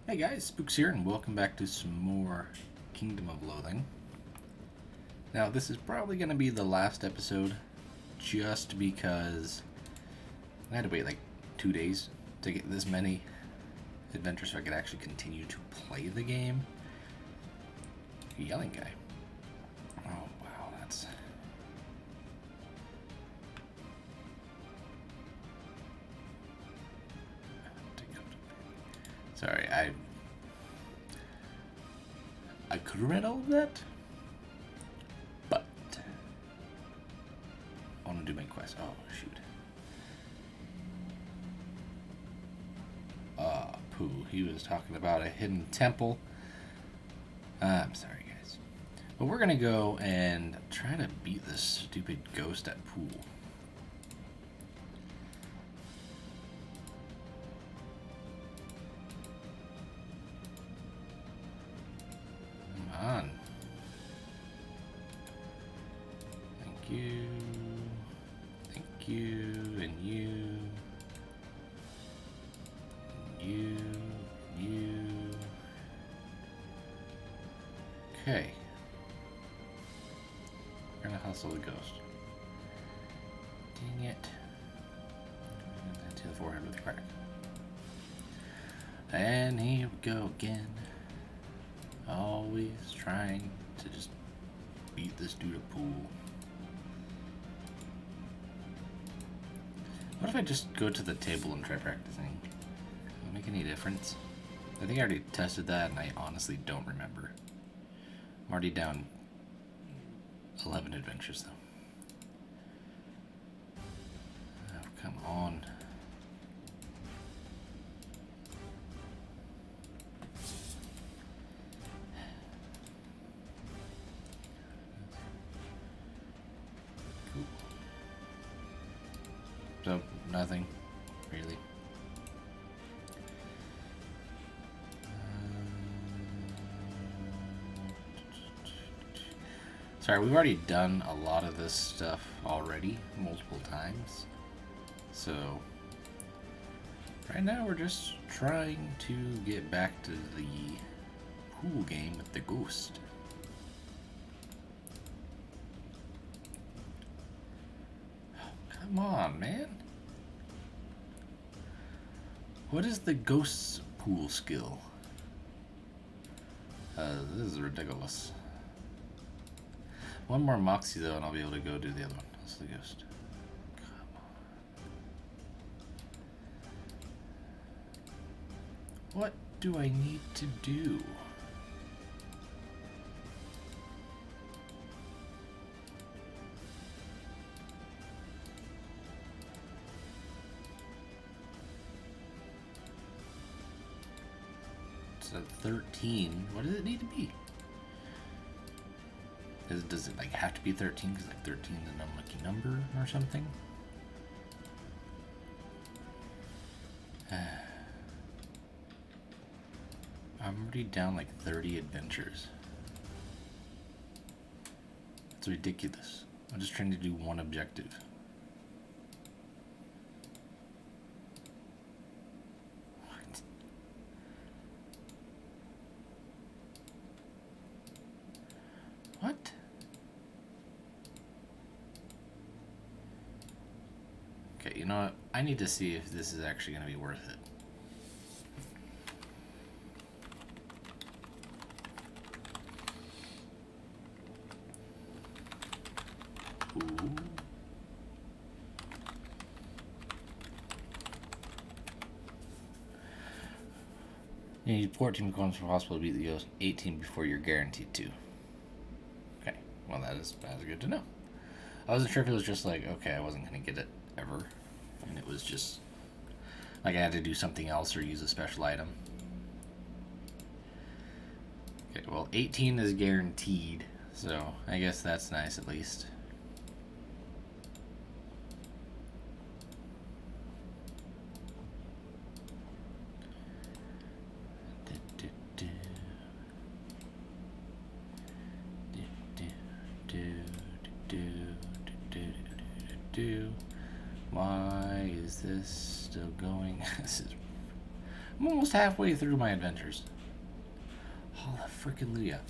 Hey guys, Spooks here, and welcome back to some more Kingdom of Loathing. Now, this is probably going to be the last episode, just because I had to wait like 2 days to get this many adventures so I could actually continue to play the game. Yelling guy. Oh, wow, that's... Sorry, I could have read all of that, but I want to do my quest. Oh, shoot. Pooh. He was talking about a hidden temple. I'm sorry, guys. But we're going to go and try to beat this stupid ghost at pool. Come on. Thank you. Thank you. And you. You. Okay. We're gonna hustle the ghost. Dang it. And to the forehead with a crack. And here we go again. Always trying to just beat this dude at pool. What if I just go to the table and try practicing? Will it make any difference? I think I already tested that and I honestly don't remember. I'm already down 11 adventures though. Oh, come on. Cool. So, nothing, really. Sorry, we've already done a lot of this stuff already, multiple times. So, right now we're just trying to get back to the pool game with the ghost. Oh, come on, man. What is the ghost's pool skill? This is ridiculous. One more Moxie though, and I'll be able to go do the other one. That's the ghost. Come on. What do I need to do? It's at 13. What does it need to be? Does it like have to be 13 because like 13 is an unlucky number or something? I'm already down like 30 adventures. It's ridiculous. I'm just trying to do one objective. What? What? Okay, you know what? I need to see if this is actually going to be worth it. Ooh. You need 14 coins for possible to beat the ghost, 18 before you're guaranteed to. Okay, well that's good to know. I wasn't sure if it was just like, okay, I wasn't going to get it ever. And it was just like I had to do something else or use a special item. Okay, well 18 is guaranteed, so I guess that's nice at least. Why is this still going? This is I'm almost halfway through my adventures. Hallelujah.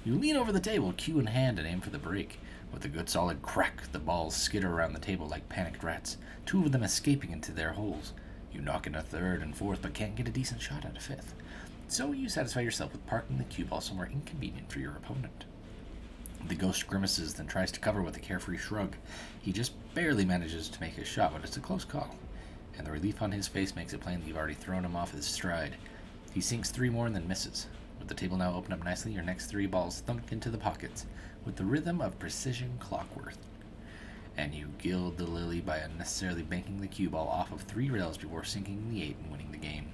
You lean over the table, cue in hand, and aim for the break. With a good solid crack, the balls skitter around the table like panicked rats, 2 of them escaping into their holes. You knock in a 3rd and 4th, but can't get a decent shot at a 5th. So you satisfy yourself with parking the cue ball somewhere inconvenient for your opponent. The ghost grimaces, then tries to cover with a carefree shrug. He just barely manages to make his shot, but it's a close call. And the relief on his face makes it plain that you've already thrown him off his stride. He sinks 3 more and then misses. With the table now open up nicely, your next 3 balls thunk into the pockets, with the rhythm of precision clockwork. And you gild the lily by unnecessarily banking the cue ball off of 3 rails before sinking the 8 and winning the game.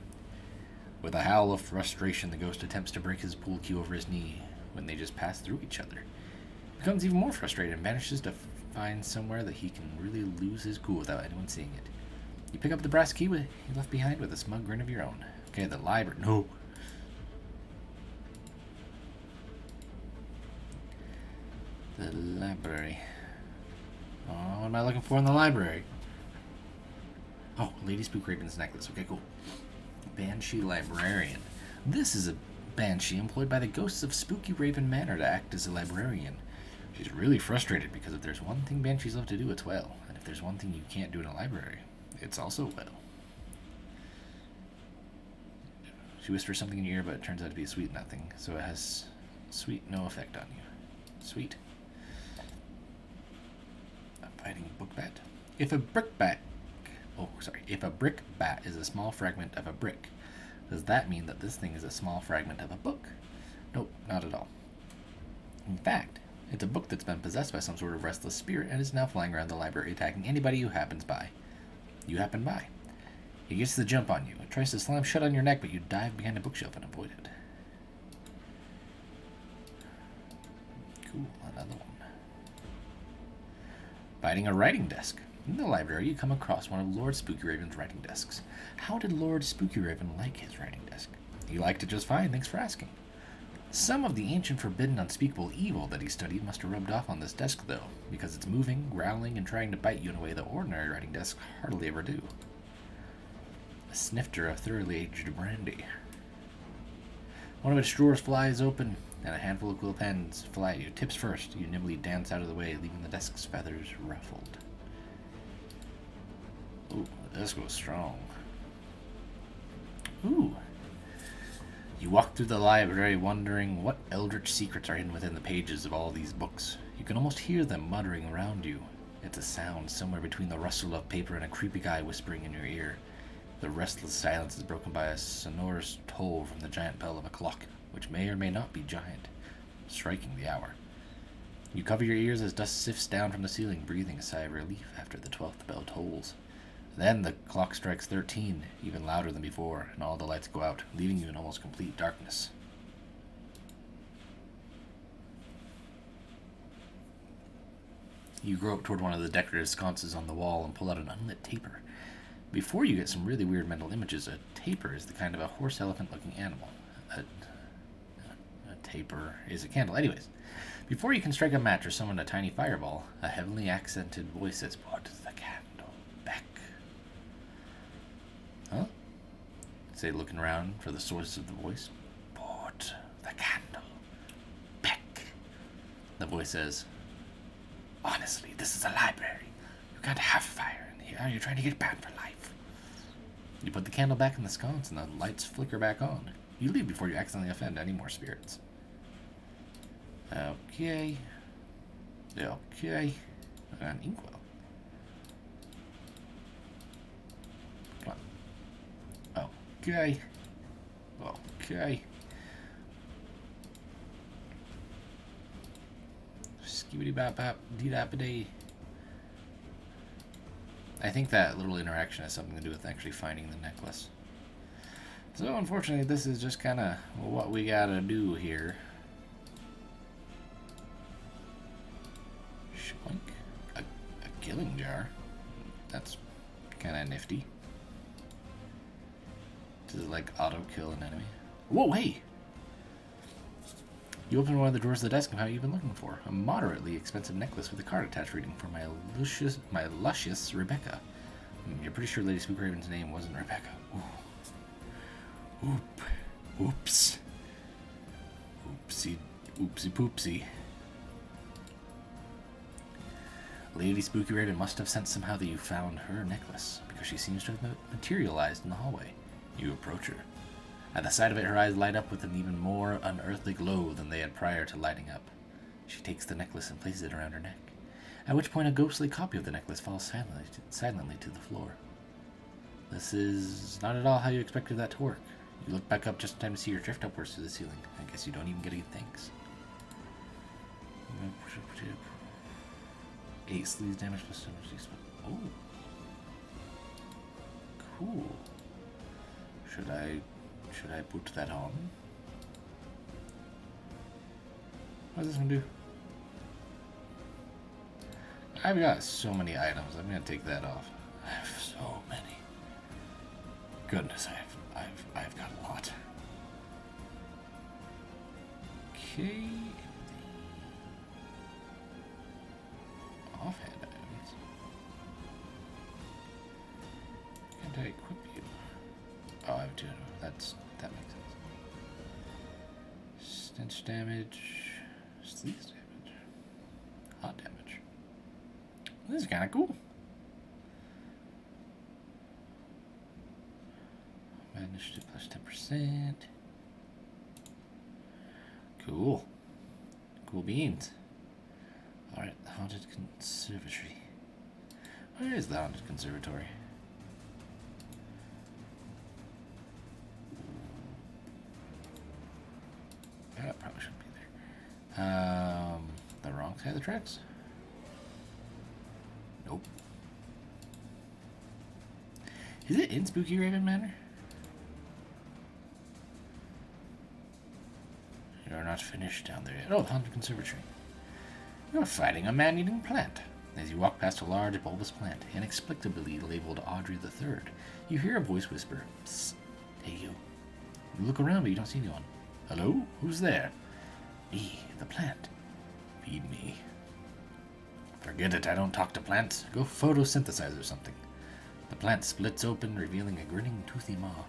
With a howl of frustration, the ghost attempts to break his pool cue over his knee when they just pass through each other. He becomes even more frustrated and manages to find somewhere that he can really lose his cool without anyone seeing it. You pick up the brass key you left behind with a smug grin of your own. Okay, the library. No. The library. Oh, what am I looking for in the library? Oh, Lady Spookraven's necklace. Okay, cool. Banshee Librarian. This is a banshee employed by the ghosts of Spooky Raven Manor to act as a librarian. She's really frustrated because if there's one thing banshees love to do, it's well. And if there's one thing you can't do in a library, it's also well. She whispers something in your ear, but it turns out to be a sweet nothing, so it has sweet no effect on you. Sweet. A fighting book bat. If a brick bat is a small fragment of a brick, does that mean that this thing is a small fragment of a book? Nope, not at all. In fact, it's a book that's been possessed by some sort of restless spirit and is now flying around the library attacking anybody who happens by. You happen by. It gets the jump on you. It tries to slam shut on your neck, but you dive behind a bookshelf and avoid it. Cool, another one. Fighting a writing desk. In the library, you come across one of Lord Spooky Raven's writing desks. How did Lord Spooky Raven like his writing desk? He liked it just fine, thanks for asking. Some of the ancient, forbidden, unspeakable evil that he studied must have rubbed off on this desk, though, because it's moving, growling, and trying to bite you in a way that ordinary writing desks hardly ever do. A snifter of thoroughly aged brandy. One of its drawers flies open, and a handful of quill pens fly at you. Tips first, you nimbly dance out of the way, leaving the desk's feathers ruffled. Ooh, the desk goes strong. Ooh. You walk through the library wondering what eldritch secrets are hidden within the pages of all these books. You can almost hear them muttering around you. It's a sound somewhere between the rustle of paper and a creepy guy whispering in your ear. The restless silence is broken by a sonorous toll from the giant bell of a clock, which may or may not be giant, striking the hour. You cover your ears as dust sifts down from the ceiling, breathing a sigh of relief after the 12th bell tolls. Then the clock strikes 13, even louder than before, and all the lights go out, leaving you in almost complete darkness. You grow up toward one of the decorative sconces on the wall and pull out an unlit taper. Before you get some really weird mental images, a taper is the kind of a horse-elephant-looking animal. A taper is a candle. Anyways, before you can strike a match or summon a tiny fireball, a heavily accented voice says, "Put the candle back." Huh? Say, looking around for the source of the voice. "Put the candle back." The voice says, "Honestly, this is a library. You can't have fire in here. You're trying to get banned for life." You put the candle back in the sconce and the lights flicker back on. You leave before you accidentally offend any more spirits. Okay. An inkwell. Come on. Okay. Skibidi bap bap dee dap day. I think that little interaction has something to do with actually finding the necklace. So unfortunately, this is just kind of what we gotta do here. Shoink. A killing jar. That's kind of nifty. Does it like auto kill an enemy? Whoa, hey! You open one of the drawers of the desk and how you've been looking for. A moderately expensive necklace with a card attached reading for my luscious Rebecca. You're pretty sure Lady Spookraven's name wasn't Rebecca. Ooh. Oop. Oops. Oopsie. Oopsie poopsie. Lady Spooky Raven must have sensed somehow that you found her necklace, because she seems to have materialized in the hallway. You approach her. At the sight of it, her eyes light up with an even more unearthly glow than they had prior to lighting up. She takes the necklace and places it around her neck, at which point a ghostly copy of the necklace falls silently to the floor. This is not at all how you expected that to work. You look back up just in time to see her drift upwards to the ceiling. I guess you don't even get a thanks. 8 sleeves damage plus damage. Oh. Cool. Should I put that on? What's this gonna do? I've got so many items. I'm gonna take that off. I have so many. Goodness, I've got a lot. Okay. Offhand items. Can't I equip you? Oh, I have two. That makes sense. Stench damage. Sleaze damage. Hot damage. This is kind of cool. Initiative plus 10%. Cool. Cool beans. Alright, the Haunted Conservatory. Where is the Haunted Conservatory? That probably shouldn't be there. The wrong side of the tracks? Nope. Is it in Spooky Raven Manor? You're not finished down there yet. Oh, the Haunted Conservatory. You're fighting a man-eating plant. As you walk past a large bulbous plant, inexplicably labeled Audrey III, you hear a voice whisper, "Psst, hey you." You look around, but you don't see anyone. Hello? Who's there? Me, the plant. Feed me. Forget it, I don't talk to plants. Go photosynthesize or something. The plant splits open, revealing a grinning, toothy maw.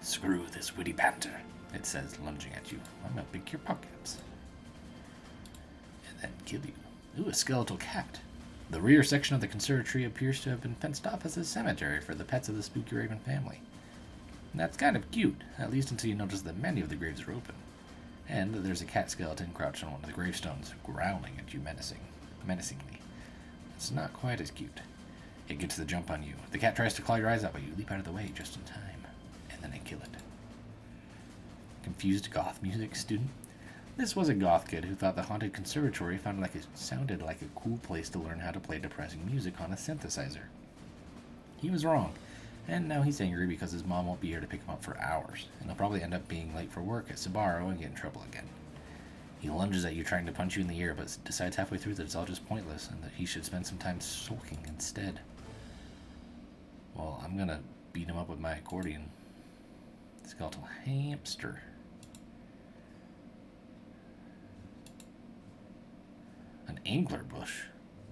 Screw this witty banter, it says, lunging at you. I'm gonna pick your pockets. And then kill you. Ooh, a skeletal cat. The rear section of the conservatory appears to have been fenced off as a cemetery for the pets of the Spooky Raven family. And that's kind of cute, at least until you notice that many of the graves are open. And that there's a cat skeleton crouched on one of the gravestones, growling at you menacingly. It's not quite as cute. It gets the jump on you. The cat tries to claw your eyes out, but you leap out of the way just in time. And then I kill it. Confused goth music student? This was a goth kid who thought the Haunted Conservatory sounded like a cool place to learn how to play depressing music on a synthesizer. He was wrong, and now he's angry because his mom won't be here to pick him up for hours, and he'll probably end up being late for work at Sabaro and get in trouble again. He lunges at you trying to punch you in the ear, but decides halfway through that it's all just pointless and that he should spend some time sulking instead. Well, I'm gonna beat him up with my accordion. Skeletal hamster. An angler bush.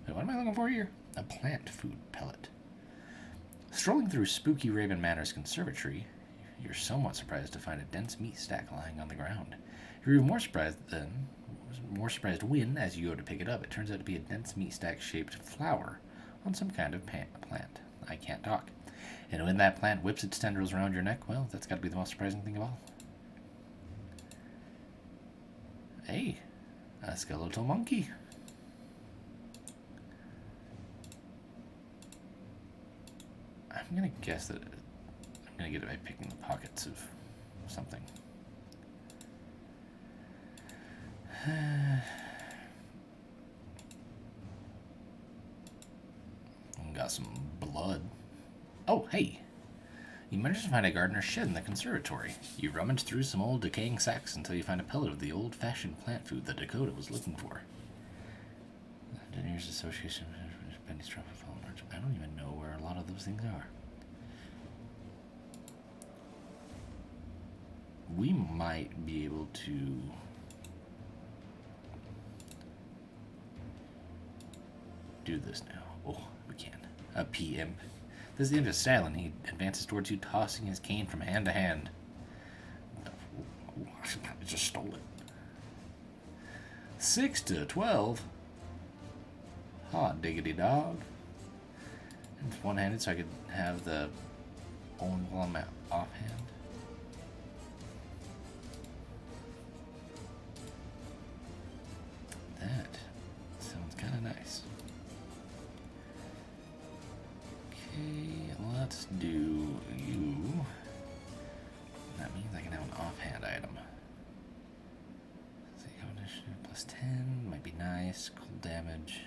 Wait, what am I looking for here? A plant food pellet. Strolling through Spooky Raven Manor's conservatory, you're somewhat surprised to find a dense meat stack lying on the ground. You're even more surprised when, as you go to pick it up, it turns out to be a dense meat stack shaped flower on some kind of plant. I can't talk. And when that plant whips its tendrils around your neck, well, that's got to be the most surprising thing of all. Hey, a skeletal monkey. I'm going to guess that I'm going to get it by picking the pockets of something. Got some blood. Oh, hey! You managed to find a gardener's shed in the conservatory. You rummage through some old decaying sacks until you find a pellet of the old-fashioned plant food that Dakota was looking for. The Engineers Association of Penny's Trouble. I don't even know where a lot of those things are. We might be able to do this now. Oh, we can. A P-Imp. This is the end of Stalin. He advances towards you, tossing his cane from hand to hand. just stole it. 6 to 12. Hot diggity dog. And it's one-handed, so I could have the own while I'm offhand. That sounds kind of nice. Okay, let's do you. That means I can have an offhand item. Let's see, initiative plus 10 might be nice. Cold damage.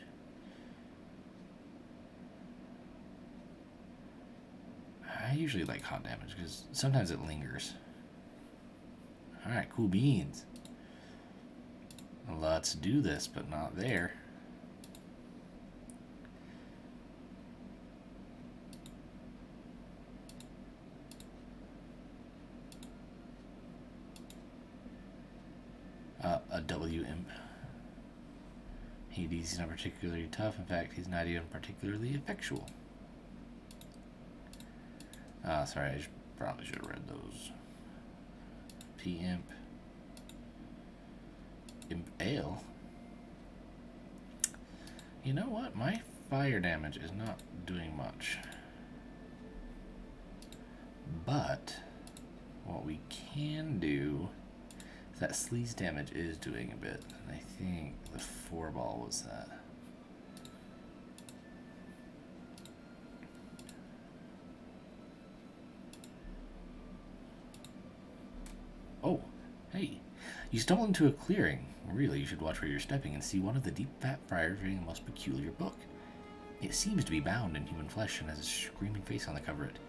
I usually like hot damage because sometimes it lingers. Alright, cool beans. Let's do this, but not there. A W imp. Hades is not particularly tough. In fact, he's not even particularly effectual. Sorry, I probably should have read those. P-imp. Imp Ale. You know what? My fire damage is not doing much. But what we can do is that sleaze damage is doing a bit. And I think the 4-ball was that. Oh, hey. You stumble into a clearing. Really, you should watch where you're stepping and see one of the deep fat friars reading a most peculiar book. It seems to be bound in human flesh and has a screaming face on the cover of it.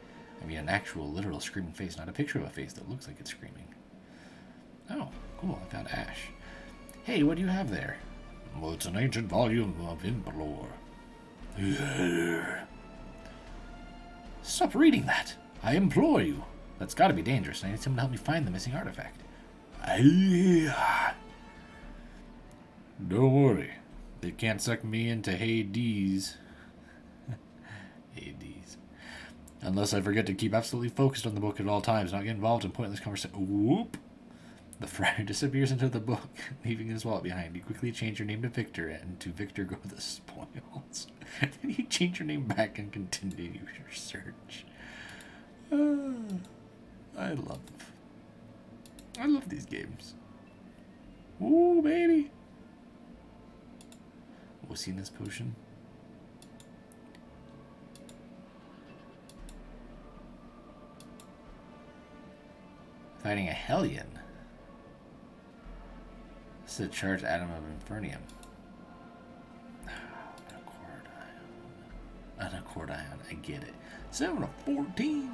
I mean, an actual, literal screaming face, not a picture of a face that looks like it's screaming. Oh, cool, I found Ash. Hey, what do you have there? Well, it's an ancient volume of imp lore. Stop reading that! I implore you! That's gotta be dangerous, and I need someone to help me find the missing artifact. Don't worry. They can't suck me into Hades. Hades. Unless I forget to keep absolutely focused on the book at all times, not get involved in pointless conversation. Whoop! The friar disappears into the book, leaving his wallet behind. You quickly change your name to Victor, and to Victor go the spoils. Then you change your name back and continue your search. I love these games. Ooh, baby. What's he in this potion? Fighting a Hellion. This is a charged atom of Infernium. An accordion. I get it. 7 of 14.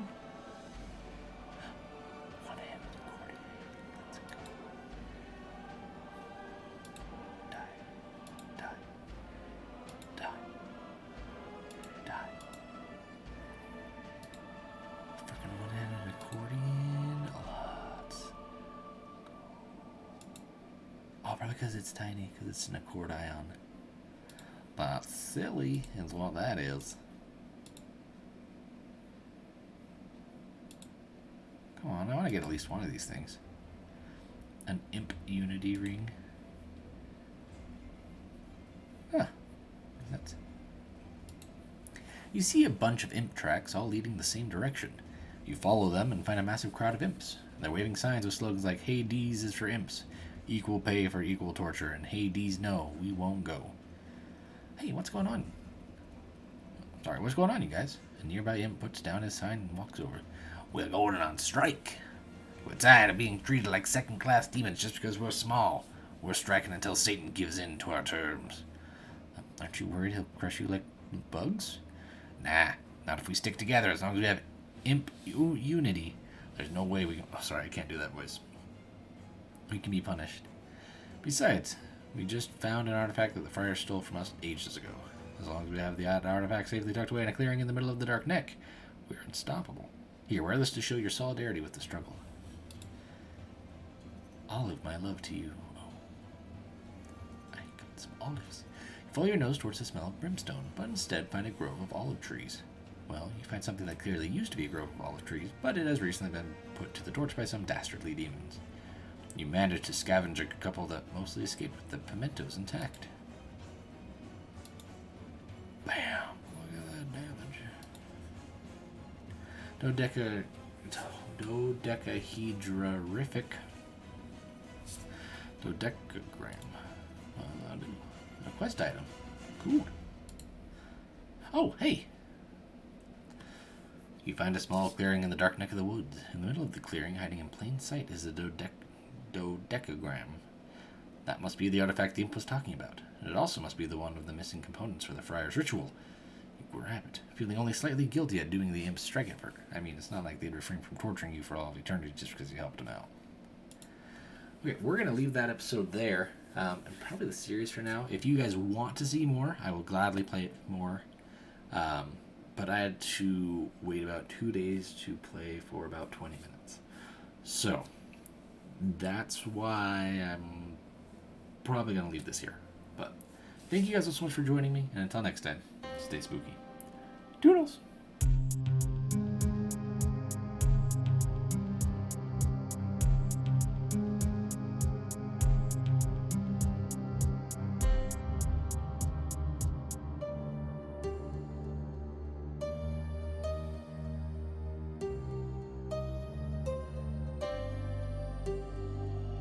Because it's tiny, because it's an accordion. But silly is what that is. Come on, I want to get at least one of these things. An imp unity ring. Huh. That's... You see a bunch of imp tracks all leading the same direction. You follow them and find a massive crowd of imps. They're waving signs with slogans like Hades is for imps. Equal pay for equal torture, and Hades, no, we won't go. Hey, what's going on? Sorry, what's going on, you guys? A nearby imp puts down his sign and walks over. We're going on strike. We're tired of being treated like second-class demons just because we're small. We're striking until Satan gives in to our terms. Aren't you worried he'll crush you like bugs? Nah, not if we stick together. As long as we have imp unity, there's no way we can... Oh, sorry, I can't do that voice. We can be punished. Besides, we just found an artifact that the friar stole from us ages ago. As long as we have the artifact safely tucked away in a clearing in the middle of the Dark Neck, we're unstoppable. Here, wear this to show your solidarity with the struggle. Olive, my love to you. Oh, I got some olives. You follow your nose towards the smell of brimstone, but instead find a grove of olive trees. Well, you find something that clearly used to be a grove of olive trees, but it has recently been put to the torch by some dastardly demons. You managed to scavenge a couple that mostly escaped with the pimentos intact. Bam! Look at that damage. Dodecahedrorific. Dodecagram. A quest item. Cool. Oh, hey! You find a small clearing in the dark neck of the woods. In the middle of the clearing, hiding in plain sight, is a dodecagram. That must be the artifact the imp was talking about. And it also must be the one of the missing components for the friar's ritual. You grab it, feeling only slightly guilty at doing the imp's strike effort. I mean, it's not like they'd refrain from torturing you for all of eternity just because you helped them out. Okay, we're going to leave that episode there, and probably the series for now. If you guys want to see more, I will gladly play it more. But I had to wait about 2 days to play for about 20 minutes. So, that's why I'm probably going to leave this here. But thank you guys so much for joining me, and until next time, stay spooky. Toodles!